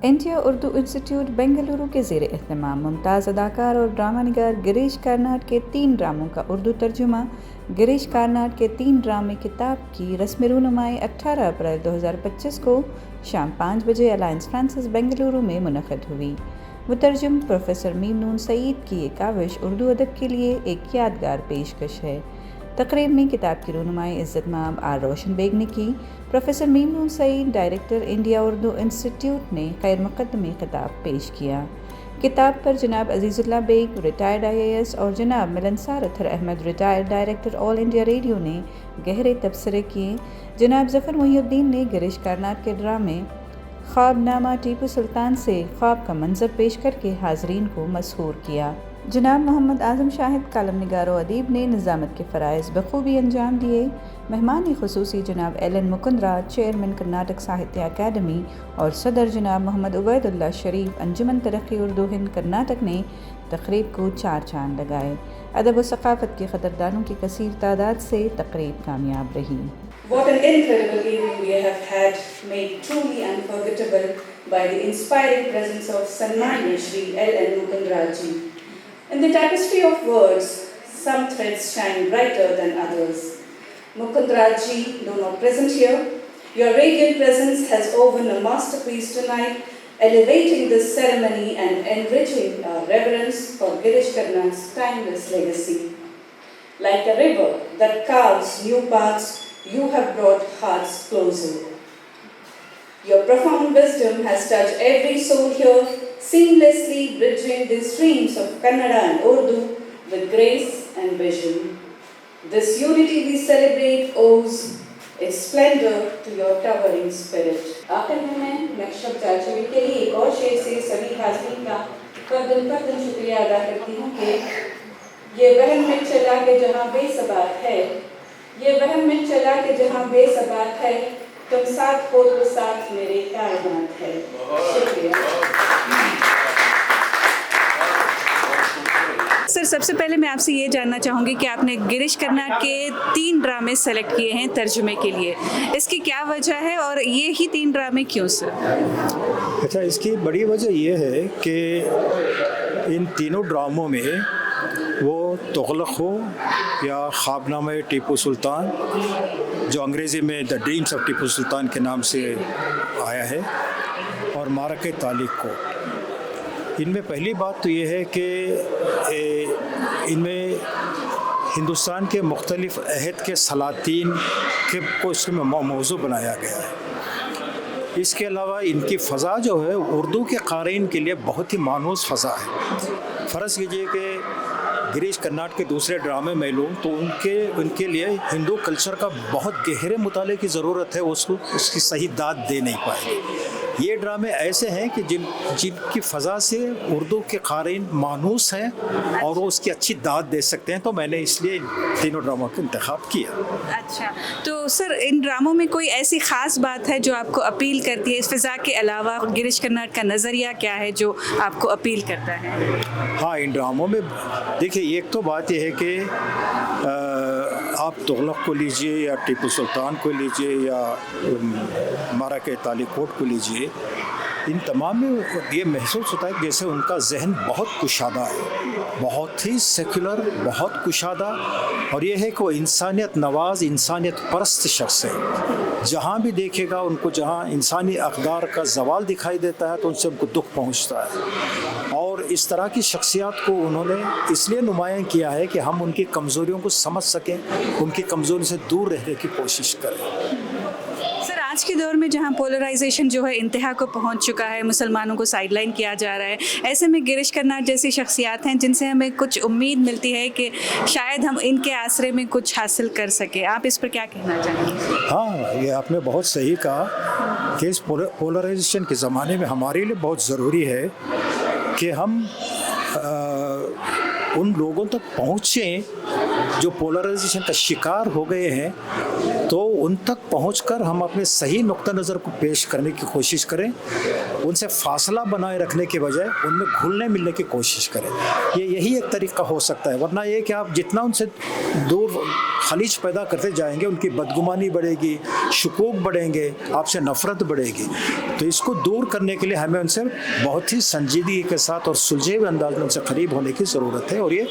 India Urdu institute Bengaluru کے زیر اہتمام ممتاز اداکار اور ڈرامہ نگار گریش کارناڈ کے 3 ڈراموں کا اردو ترجمہ گریش کارناڈ کے 3 ڈرامے کتاب کی رسم رونمائی 18 اپریل 2025 کو شام 5 بجے الائنس فرانسس بنگلورو میں منعقد ہوئی۔ مترجم پروفیسر ممنون سعید کی یہ کاوش اردو ادب کے لیے ایک یادگار پیشکش ہے۔ تقریب میں کتاب کی رونمائی عزت مآب آر روشن بیگ نے کی۔ پروفیسر ممنون سعید ڈائریکٹر انڈیا اردو انسٹیٹیوٹ نے خیر مقدمی خطاب پیش کیا۔ کتاب پر جناب عزیز اللہ بیگ ریٹائرڈ IAS اور جناب ملنسار اطہر احمد ریٹائرڈ ڈائریکٹر آل انڈیا ریڈیو نے گہرے تبصرے کیے۔ جناب ظفر محی الدین نے گریش کارناڈ کے ڈرامے خواب نامہ ٹیپو سلطان سے خواب کا منظر پیش کر کے حاضرین کو مسحور کیا۔ جناب محمد اعظم شاہد کالم نگار و ادیب نے نظامت کے فرائض بخوبی انجام دیے۔ مہمان خصوصی جناب L N Mukundaraj chairman Karnataka Sahitya academy اور صدر جناب محمد عبید اللہ شریف انجمن ترقی اردو ہند کرناٹک نے تقریب کو 4 چاند لگائے۔ ادب و ثقافت کے قدردانوں کی کثیر تعداد سے تقریب کامیاب رہی۔ What an incredible evening we have had, made truly unforgettable by the inspiring presence of Sannmaniya Shri L.N. Mukundraj ji. In the tapestry of words, some threads shine brighter than others. Mukundraj ji, though not present here, your radiant presence has woven a masterpiece tonight, elevating this ceremony and enriching our reverence for Girish Karnad's timeless legacy. Like a river that carves new paths, you have brought hearts closer. Your profound wisdom has touched every soul here, seamlessly bridging the streams of Kannada and Urdu with grace and vision. This unity we celebrate owes its splendor to your towering spirit. آخر میں نقشب چاچوی کے لیے ایک اور شعر سے سبھی حاضرین کا قدم شکریہ ادا کرتی ہوں کہ یہ وہم میں چلا کہ جہاں بے ثبات ہے، یہ وہم میں چلا کہ جہاں بے ثبات ہے، تم ساتھ ہو تو ساتھ میرے کائنات ہے۔ شکریہ۔ سر، سب سے پہلے میں آپ سے یہ جاننا چاہوں گی کہ آپ نے گریش کرناڈ کے 3 ڈرامے سلیکٹ کیے ہیں ترجمے کے لیے، اس کی کیا وجہ ہے اور یہ ہی 3 ڈرامے کیوں سر؟ اچھا، اس کی بڑی وجہ یہ ہے کہ ان تینوں ڈراموں میں وہ تغلق ہو یا خواب نامہ ٹیپو سلطان، جو انگریزی میں دا ڈریمز آف ٹیپو سلطان کے نام سے آیا ہے، اور معرکہ تالیق کو، ان میں پہلی بات تو یہ ہے کہ ان میں ہندوستان کے مختلف عہد کے سلاطین کو اس میں موضوع بنایا گیا ہے۔ اس کے علاوہ ان کی فضا جو ہے اردو کے قارئین کے لیے بہت ہی مانوس فضا ہے۔ فرض کیجئے کہ گریش کرناڈ کے دوسرے ڈرامے میں لوں تو ان کے لیے ہندو کلچر کا بہت گہرے مطالعے کی ضرورت ہے، اس کی صحیح داد دے نہیں پائے۔ یہ ڈرامے ایسے ہیں کہ جن کی فضا سے اردو کے قارئین مانوس ہیں اور وہ اس کی اچھی داد دے سکتے ہیں، تو میں نے اس لیے تینوں ڈراموں کا انتخاب کیا۔ اچھا، تو سر ان ڈراموں میں کوئی ایسی خاص بات ہے جو آپ کو اپیل کرتی ہے؟ اس فضا کے علاوہ گریش کرناڈ کا نظریہ کیا ہے جو آپ کو اپیل کرتا ہے؟ ہاں، ان ڈراموں میں دیکھیے، ایک تو بات یہ ہے کہ آپ تغلق کو لیجئے یا ٹیپو سلطان کو لیجئے یا معرکہ تالیکوٹ کو لیجئے، ان تمام میں یہ محسوس ہوتا ہے کہ جیسے ان کا ذہن بہت کشادہ ہے، بہت ہی سیکولر، بہت کشادہ، اور یہ ہے کہ وہ انسانیت نواز، انسانیت پرست شخص ہے۔ جہاں بھی دیکھے گا ان کو، جہاں انسانی اقدار کا زوال دکھائی دیتا ہے تو ان سے ان کو دکھ پہنچتا ہے، اور اس طرح کی شخصیات کو انہوں نے اس لیے نمایاں کیا ہے کہ ہم ان کی کمزوریوں کو سمجھ سکیں، ان کی کمزوری سے دور رہنے کی کوشش کریں۔ آج کے دور میں جہاں پولرائزیشن جو ہے انتہا کو پہنچ چکا ہے، مسلمانوں کو سائیڈ لائن کیا جا رہا ہے، ایسے میں گریش کرناڈ جیسی شخصیات ہیں جن سے ہمیں کچھ امید ملتی ہے کہ شاید ہم ان کے آسرے میں کچھ حاصل کر سکیں۔ آپ اس پر کیا کہنا چاہیں گے؟ ہاں، یہ آپ نے بہت صحیح کہا کہ اس پولرائزیشن کے زمانے میں ہمارے لیے بہت ضروری ہے کہ ہم ان لوگوں تک پہنچیں جو پولرائزیشن کا شکار ہو گئے ہیں، تو ان تک پہنچ کر ہم اپنے صحیح نقطہ نظر کو پیش کرنے کی کوشش کریں، ان سے فاصلہ بنائے رکھنے کے بجائے ان میں گھلنے ملنے کی کوشش کریں۔ یہی ایک طریقہ ہو سکتا ہے، ورنہ یہ کہ آپ جتنا ان سے دور خلیج پیدا کرتے جائیں گے، ان کی بدگمانی بڑھے گی، شکوک بڑھیں گے، آپ سے نفرت بڑھے گی۔ تو اس کو دور کرنے کے لیے ہمیں ان سے بہت ہی سنجیدگی کے ساتھ اور سلجھے ہوئے انداز میں ان سے قریب ہونے کی ضرورت ہے، اور یہ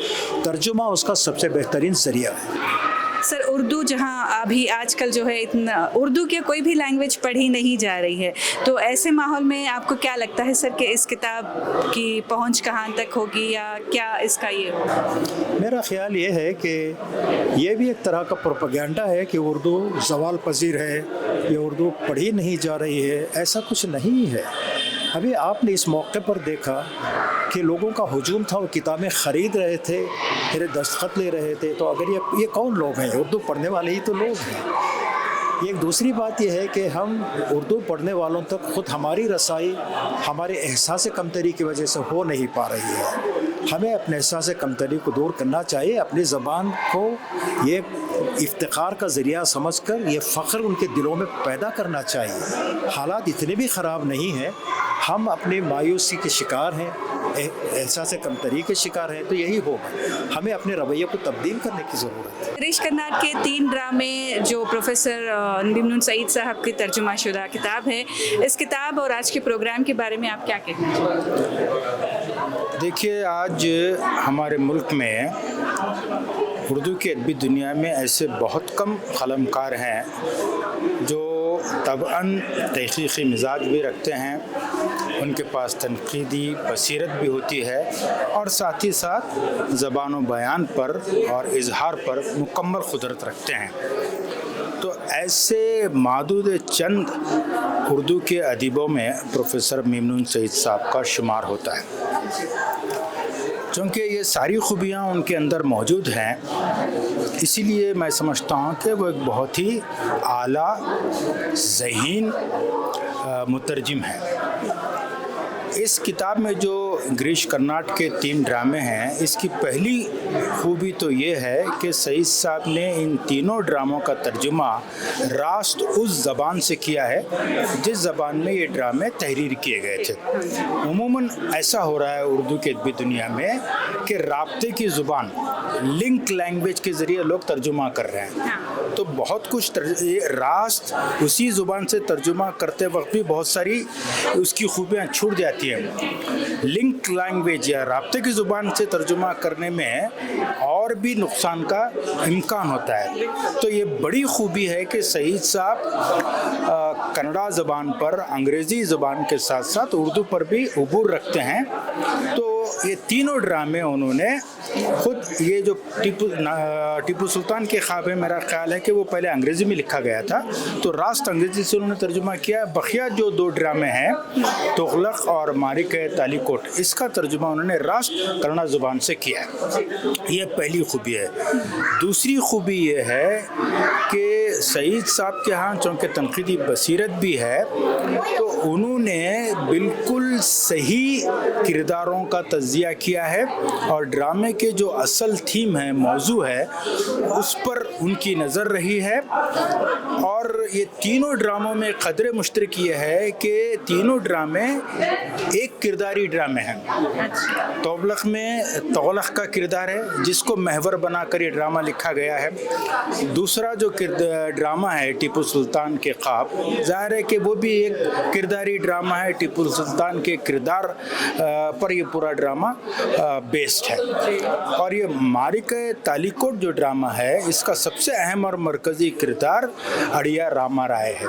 ترجمہ اس کا سب سے بہترین ذریعہ ہے۔ سر، اردو جہاں ابھی آج کل جو ہے اتنا اردو کی کوئی بھی لینگویج پڑھی نہیں جا رہی ہے، تو ایسے ماحول میں آپ کو کیا لگتا ہے سر کہ اس کتاب کی پہنچ کہاں تک ہوگی یا کیا اس کا یہ ہوگا؟ میرا خیال یہ ہے کہ یہ بھی ایک طرح کا پروپیگنڈا ہے کہ اردو زوال پذیر ہے یا اردو پڑھی نہیں جا رہی ہے، ایسا کچھ نہیں ہے۔ ابھی آپ نے اس موقع پر دیکھا کہ لوگوں کا ہجوم تھا، وہ کتابیں خرید رہے تھے، میرے دستخط لے رہے تھے، تو اگر یہ کون لوگ ہیں؟ اردو پڑھنے والے ہی تو لوگ ہیں۔ ایک دوسری بات یہ ہے کہ ہم اردو پڑھنے والوں تک خود ہماری رسائی ہمارے احساس کمتری کی وجہ سے ہو نہیں پا رہی ہے۔ ہمیں اپنے احساس کمتری کو دور کرنا چاہیے، اپنی زبان کو یہ افتخار کا ذریعہ سمجھ کر یہ فخر ان کے دلوں میں پیدا کرنا چاہیے۔ حالات اتنے بھی خراب نہیں ہیں، ہم اپنی مایوسی کے شکار ہیں، احساس کمتری کے شکار ہیں، تو یہی ہوگا، ہمیں اپنے رویے کو تبدیل کرنے کی ضرورت ہے۔ گریش کرناٹ کے 3 ڈرامے جو پروفیسر ممنون سعید صاحب کی ترجمہ شدہ کتاب ہے، اس کتاب اور آج کے پروگرام کے بارے میں آپ کیا کہنا چاہتے؟ دیکھیے، آج ہمارے ملک میں اردو کی ادبی دنیا میں ایسے بہت کم قلمکار ہیں جو طبعاً تحقیقی مزاج بھی رکھتے ہیں، ان کے پاس تنقیدی بصیرت بھی ہوتی ہے، اور ساتھ ہی ساتھ زبان و بیان پر اور اظہار پر مکمل قدرت رکھتے ہیں۔ تو ایسے معدود چند اردو کے ادیبوں میں پروفیسر ممنون سعید صاحب کا شمار ہوتا ہے۔ چونکہ یہ ساری خوبیاں ان کے اندر موجود ہیں، اسی لیے میں سمجھتا ہوں کہ وہ ایک بہت ہی اعلیٰ ذہین مترجم ہے۔ اس کتاب میں جو گریش کرناٹ کے 3 ڈرامے ہیں، اس کی پہلی خوبی تو یہ ہے کہ سعید صاحب نے ان تینوں ڈراموں کا ترجمہ راست اس زبان سے کیا ہے جس زبان میں یہ ڈرامے تحریر کیے گئے تھے۔ عموماً ایسا ہو رہا ہے اردو کی ادبی دنیا میں کہ رابطے کی زبان، لنک لینگویج کے ذریعے لوگ ترجمہ کر رہے ہیں، تو بہت کچھ راست اسی زبان سے ترجمہ کرتے وقت بھی بہت ساری اس کی خوبیاں چھوٹ جاتی ہیں۔ لنک لینگویج یا رابطے کی زبان سے ترجمہ کرنے میں اور بھی نقصان کا امکان ہوتا ہے۔ تو یہ بڑی خوبی ہے کہ سعید صاحب کنڑا زبان پر، انگریزی زبان کے ساتھ ساتھ اردو پر بھی عبور رکھتے ہیں۔ تو یہ تینوں ڈرامے انہوں نے خود، یہ جو ٹیپو سلطان کے خواب ہے، میرا خیال ہے کہ وہ پہلے انگریزی میں لکھا گیا تھا، تو راست انگریزی سے انہوں نے ترجمہ کیا۔ بقیہ جو 2 ڈرامے ہیں، تغلق اور مارک تالی کوٹ، اس کا ترجمہ انہوں نے راست کنڑا زبان سے کیا ہے۔ یہ پہلی خوبی ہے۔ دوسری خوبی یہ ہے کہ سعید صاحب کے ہاں چونکہ تنقیدی بصیرت بھی ہے، تو انہوں نے بالکل صحیح کرداروں کا تجزیہ کیا ہے، اور ڈرامے کے جو اصل تھیم ہے، موضوع ہے، اس پر ان کی نظر رہی ہے۔ اور یہ تینوں ڈراموں میں قدر مشترک یہ ہے کہ تینوں ڈرامے ایک کرداری ڈرامے ہیں۔ تغلق میں تغلق کا کردار ہے جس کو محور بنا کر یہ ڈرامہ لکھا گیا ہے۔ دوسرا جو ڈرامہ ہے ٹیپو سلطان کے خواب، ظاہر ہے کہ وہ بھی ایک کرداری ڈرامہ ہے، ٹیپو سلطان کے کردار پر یہ پورا ڈرامہ بیسڈ ہے۔ اور یہ مارک تالی کوٹ جو ڈرامہ ہے، اس کا سب سے اہم اور مرکزی کردار اڑیا راما رائے ہے،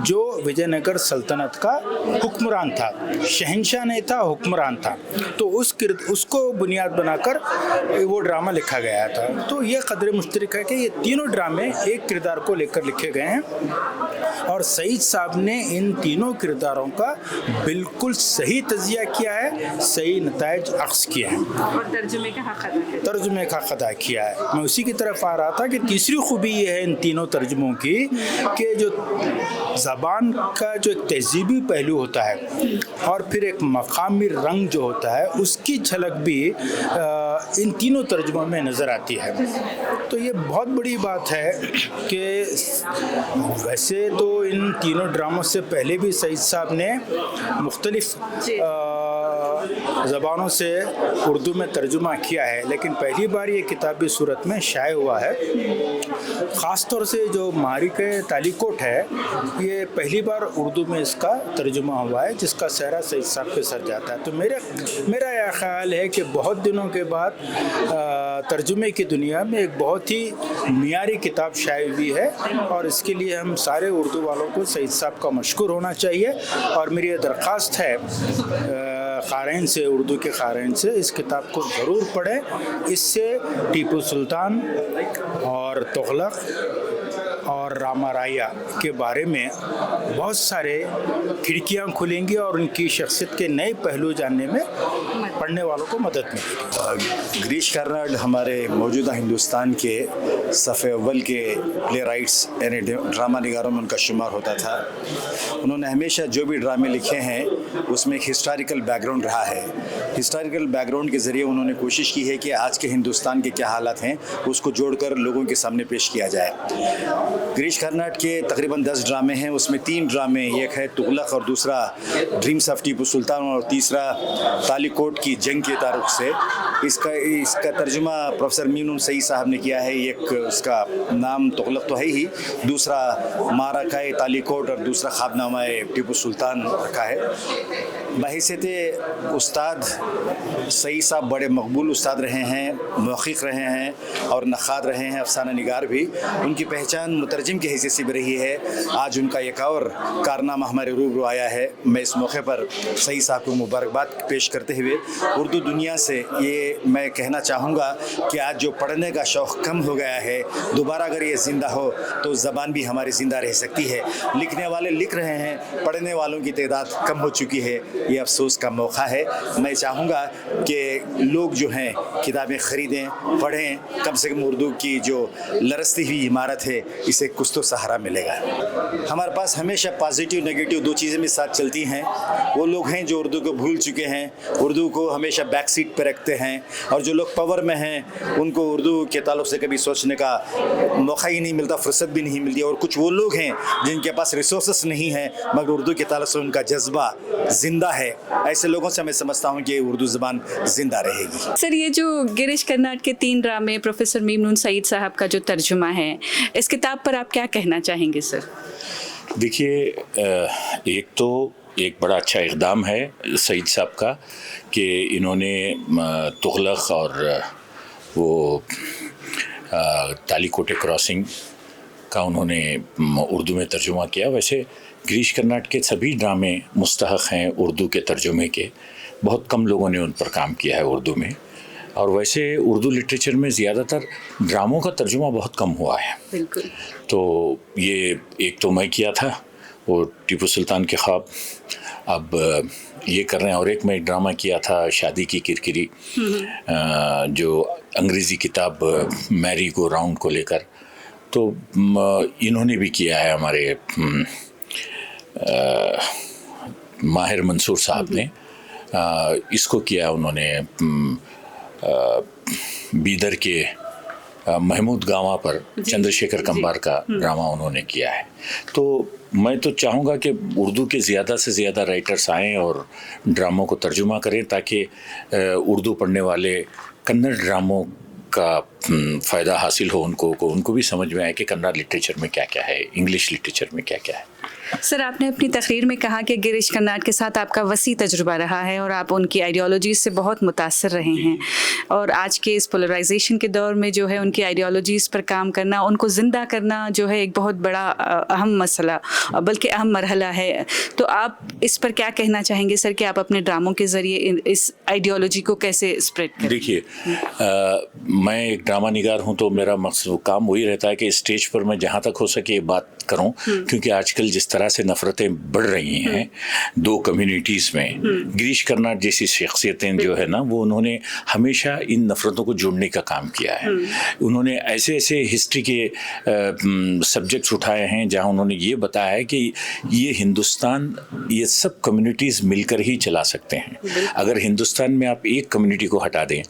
جو وجے نگر سلطنت کا حکمران تھا، شہنشاہ نہیں تھا، حکمران تھا۔ تو اس کو بنیاد بنا کر وہ ڈرامہ لکھا گیا تھا۔ تو یہ قدر مشترک ہے کہ یہ تینوں ڈرامے ایک کردار کو لے کر لکھے گئے ہیں، اور سعید صاحب نے ان تینوں کرداروں کا بالکل صحیح تجزیہ کیا ہے، صحیح نتائج اخذ کیے ہیں، اور ترجمے کا حق ادا کیا ہے۔ میں اسی کی طرف آ رہا تھا کہ تیسری خوبی یہ ہے ان تینوں ترجموں کی کہ جو زبان کا جو ایک تہذیبی پہلو ہوتا ہے، اور پھر ایک مقامی رنگ جو ہوتا ہے، اس کی جھلک بھی ان تینوں ترجموں میں نظر آتی ہے۔ تو یہ بہت بڑی بات ہے کہ ویسے تو ان تینوں ڈراموں سے پہلے بھی سعید صاحب نے مختلف زبانوں سے اردو میں ترجمہ کیا ہے، لیکن پہلی بار یہ کتابی صورت میں شائع ہوا ہے۔ خاص طور سے جو معرکہ تالیکوٹ ہے، یہ پہلی بار اردو میں اس کا ترجمہ ہوا ہے، جس کا سہرا سعید صاحب کے سر جاتا ہے۔ تو میرا یہ خیال ہے کہ بہت دنوں کے بعد ترجمے کی دنیا میں ایک بہت ہی معیاری کتاب شائع ہوئی ہے، اور اس کے لیے ہم سارے اردو والوں کو سعید صاحب کا مشکور ہونا چاہیے، اور میری یہ درخواست ہے قارئین سے، اردو کے قارئین سے، اس کتاب کو ضرور پڑھیں۔ اس سے ٹیپو سلطان اور تغلق اور راما رایا کے بارے میں بہت سارے کھڑکیاں کھلیں گی، اور ان کی شخصیت کے نئے پہلو جاننے میں پڑھنے والوں کو مدد ملے گی۔ گریش کارناڈ ہمارے موجودہ ہندوستان کے صف اول کے پلے رائٹس یعنی ڈرامہ نگاروں میں ان کا شمار ہوتا تھا۔ انہوں نے ہمیشہ جو بھی ڈرامے لکھے ہیں اس میں ایک ہسٹوریکل بیک گراؤنڈ رہا ہے۔ ہسٹوریکل بیک گراؤنڈ کے ذریعے انہوں نے کوشش کی ہے کہ آج کے ہندوستان کے کیا حالات ہیں اس کو جوڑ کر لوگوں کے سامنے پیش کیا جائے۔ گریش کارناڈ کے تقریباً 10 ڈرامے ہیں، اس میں 3 ڈرامے، ایک ہے تغلق اور دوسرا ڈریمز آف ٹیپو سلطان اور تیسرا تالیکوٹ کی جنگ کے تعلق سے۔ اس کا ترجمہ پروفیسر میم سعید صاحب نے کیا ہے۔ ایک اس کا نام تغلق تو ہے ہی، دوسرا معرکہ تالیکوٹ اور دوسرا خوابنامہ ٹیپو سلطان رکھا ہے۔ بحیثیت استاد سعید صاحب بڑے مقبول استاد رہے ہیں، محقق رہے ہیں اور نقاد رہے ہیں، افسانہ نگار بھی۔ ان کی پہچان مترجم کی حیثیت سے بھی رہی ہے۔ آج ان کا ایک اور کارنامہ ہمارے روبرو آیا ہے۔ میں اس موقع پر سعید صاحب کو مبارکباد پیش کرتے ہوئے اردو دنیا سے یہ میں کہنا چاہوں گا کہ آج جو پڑھنے کا شوق کم ہو گیا ہے، دوبارہ اگر یہ زندہ ہو تو زبان بھی ہماری زندہ رہ سکتی ہے۔ لکھنے والے لکھ رہے ہیں، پڑھنے والوں کی تعداد کم ہو چکی ہے، یہ افسوس کا موقع ہے۔ میں چاہوں گا کہ لوگ جو ہیں کتابیں خریدیں، پڑھیں، کم سے کم اردو کی جو لرزتی ہوئی عمارت ہے اسے کچھ تو سہارا ملے گا۔ ہمارے پاس ہمیشہ پازیٹیو نگیٹیو دو چیزیں بھی ساتھ چلتی ہیں۔ وہ لوگ ہیں جو اردو کو بھول چکے ہیں، اردو کو ہمیشہ بیک سیٹ پہ رکھتے ہیں، اور جو لوگ پاور میں ہیں ان کو اردو کے تعلق سے کبھی سوچنے کا موقع ہی نہیں ملتا، فرصت بھی نہیں ملتی۔ اور کچھ وہ لوگ ہیں جن کے پاس ریسورسز نہیں ہیں مگر اردو کے تعلق سے ان کا جذبہ زندہ ہے۔ ایسے لوگوں سے میں سمجھتا ہوں کہ اردو زبان زندہ رہے گی۔ سر، یہ جو گریش کرناڈ کے 3 ڈرامے پروفیسر میم سعید صاحب کا جو ترجمہ ہے، اس کتاب پر آپ کیا کہنا چاہیں گے سر؟ دیکھیے، ایک بڑا اچھا اقدام ہے سعید صاحب کا کہ انہوں نے تغلق اور وہ تالیکوٹ کراسنگ کا انہوں نے اردو میں ترجمہ کیا۔ ویسے گریش کرناڈ کے سبھی ڈرامے مستحق ہیں اردو کے ترجمے کے، بہت کم لوگوں نے ان پر کام کیا ہے اردو میں، اور ویسے اردو لٹریچر میں زیادہ تر ڈراموں کا ترجمہ بہت کم ہوا ہے۔ بالکل۔ تو یہ ایک تو میں کیا تھا وہ ٹیپو سلطان کے خواب، اب یہ کر رہے ہیں، اور ایک میں ایک ڈرامہ کیا تھا شادی کی کرکری، جو انگریزی کتاب میری گو راؤنڈ کو لے کر، تو انہوں نے بھی کیا ہے ہمارے ماہر منصور صاحب نے اس کو کیا، انہوں نے بیدر کے محمود گاواں پر چندر شیکھر کمبار کا ڈرامہ انہوں نے کیا ہے۔ تو میں تو چاہوں گا کہ اردو کے زیادہ سے زیادہ رائٹرز آئیں اور ڈراموں کو ترجمہ کریں، تاکہ اردو پڑھنے والے کنڑ ڈراموں کا فائدہ حاصل ہو، ان کو بھی سمجھ میں آئے کہ کنڑ لٹریچر میں کیا کیا ہے، انگلش لٹریچر میں کیا کیا ہے۔ سر، آپ نے اپنی تقریر میں کہا کہ گریش کرناڈ کے ساتھ آپ کا وسیع تجربہ رہا ہے اور آپ ان کی آئیڈیالوجیز سے بہت متاثر رہے ہیں، اور آج کے اس پولرائزیشن کے دور میں جو ہے ان کی آئیڈیالوجیز پر کام کرنا، ان کو زندہ کرنا جو ہے ایک بہت بڑا اہم مسئلہ بلکہ اہم مرحلہ ہے۔ تو آپ اس پر کیا کہنا چاہیں گے سر کہ آپ اپنے ڈراموں کے ذریعے اس آئیڈیالوجی کو کیسے اسپریڈ کریں؟ دیکھیے، میں ایک ڈرامہ نگار ہوں تو میرا مقصد کام وہی رہتا ہے کہ اسٹیج پر میں جہاں تک ہو سکے بات کروں، کیونکہ آج کل جس طرح سے نفرتیں بڑھ رہی ہیں دو کمیونٹیز میں، گریش کرناڈ جیسی شخصیتیں جو ہے نا، وہ انہوں نے ہمیشہ ان نفرتوں کو جوڑنے کا کام کیا ہے۔ انہوں نے ایسے ایسے ہسٹری کے سبجیکٹس اٹھائے ہیں جہاں انہوں نے یہ بتایا ہے کہ یہ ہندوستان یہ سب کمیونٹیز مل کر ہی چلا سکتے ہیں۔ اگر ہندوستان میں آپ ایک کمیونٹی کو ہٹا دیں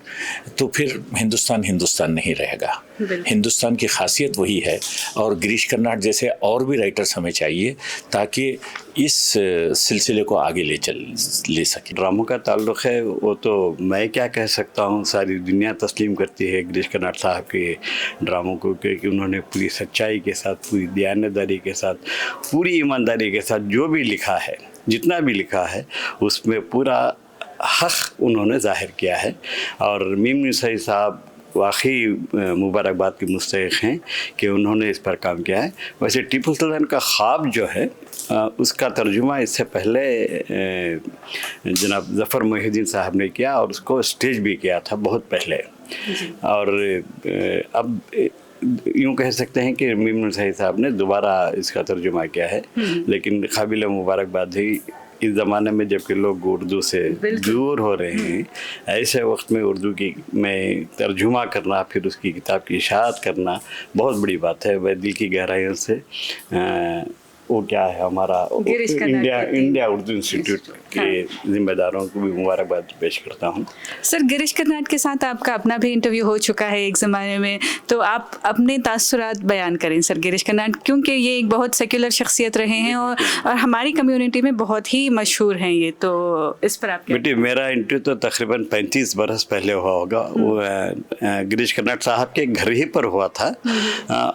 تو پھر ہندوستان نہیں رہے گا۔ ہندوستان کی خاصیت وہی ہے، اور گریش کرناٹ جیسے اور بھی رائٹرز ہمیں چاہیے تاکہ اس سلسلے کو آگے لے سکیں۔ ڈراموں کا تعلق ہے وہ تو میں کیا کہہ سکتا ہوں، ساری دنیا تسلیم کرتی ہے گریش کرناٹ صاحب کے ڈراموں کو، کیونکہ انہوں نے پوری سچائی کے ساتھ، پوری دیانتداری کے ساتھ، پوری ایمانداری کے ساتھ جو بھی لکھا ہے، جتنا بھی لکھا ہے، اس میں پورا حق انہوں نے ظاہر کیا ہے، اور میم نسائی صاحب واقعی مبارکباد کے مستحق ہیں کہ انہوں نے اس پر کام کیا ہے۔ ویسے ٹیپو سلطان کا خواب جو ہے اس کا ترجمہ اس سے پہلے جناب ظفر محی الدین صاحب نے کیا، اور اس کو اسٹیج بھی کیا تھا بہت پہلے، اور اب یوں کہہ سکتے ہیں کہ میم نسائی صاحب نے دوبارہ اس کا ترجمہ کیا ہے، لیکن قابل مبارکباد ہے اس زمانے میں جب کہ لوگ اردو سے دور ہو رہے ہیں، ایسے وقت میں اردو کی میں ترجمہ کرنا، پھر اس کی کتاب کی اشاعت کرنا بہت بڑی بات ہے۔ میں دل کی گہرائیوں سے وہ کیا ہے ہمارا انڈیا اردو انسٹیٹیوٹ کے ذمہ داروں کو بھی مبارکباد پیش کرتا ہوں۔ سر، گریش کرناٹ کے ساتھ آپ کا اپنا بھی انٹرویو ہو چکا ہے ایک زمانے میں، تو آپ اپنے تاثرات بیان کریں سر گریش کرناٹ، کیونکہ یہ ایک بہت سیکولر شخصیت رہے ہیں اور ہماری کمیونٹی میں بہت ہی مشہور ہیں یہ، تو اس پر آپ بیٹی میرا انٹرویو تو تقریباً 35 برس پہلے ہوا ہوگا، وہ گریش کرناٹ صاحب کے گھر ہی پر ہوا تھا،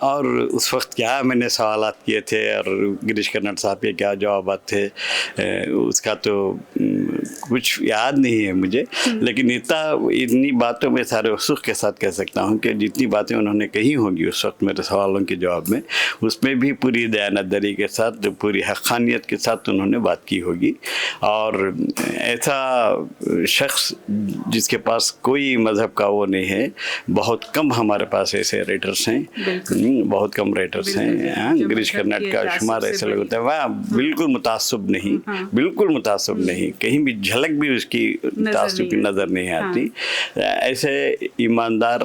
اور اس وقت کیا میں نے سوالات کیے تھے اور گریش کرناٹ صاحب کے کیا جوابات تھے اس کا تو کچھ یاد نہیں ہے مجھے، لیکن اتنی باتوں میں سارے وثوق کے ساتھ کہہ سکتا ہوں کہ جتنی باتیں انہوں نے کہی ہوں گی اس وقت میرے سوالوں کے جواب میں، اس میں بھی پوری دیانتداری کے ساتھ، پوری حقانیت کے ساتھ انہوں نے بات کی ہوگی، اور ایسا شخص جس کے پاس کوئی مذہب کا وہ نہیں ہے، بہت کم ہمارے پاس ایسے رائٹرس ہیں، بہت کم رائٹرس ہیں۔ گریش کرناٹ کا شمار ایسے لوگ ہوتا ہے وہ بالکل متعصب نہیں، بالکل متعصب نہیں، کہیں بھی جھلک بھی اس کی تعصب کی نظر نہیں آتی۔ ایسے ایماندار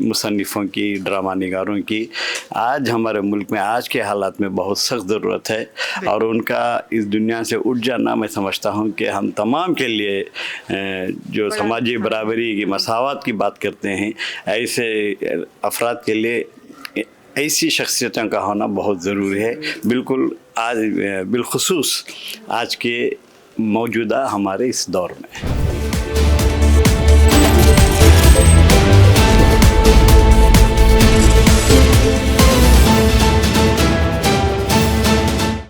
مصنفوں کی، ڈرامہ نگاروں کی آج ہمارے ملک میں آج کے حالات میں بہت سخت ضرورت ہے، اور ان کا اس دنیا سے اٹھ جانا میں سمجھتا ہوں کہ ہم تمام کے لیے جو سماجی برابری کی، مساوات کی بات کرتے ہیں، ایسے افراد کے لیے ایسی شخصیتوں کا ہونا بہت ضروری ہے، بالکل آج بالخصوص آج کے موجودہ ہمارے اس دور میں۔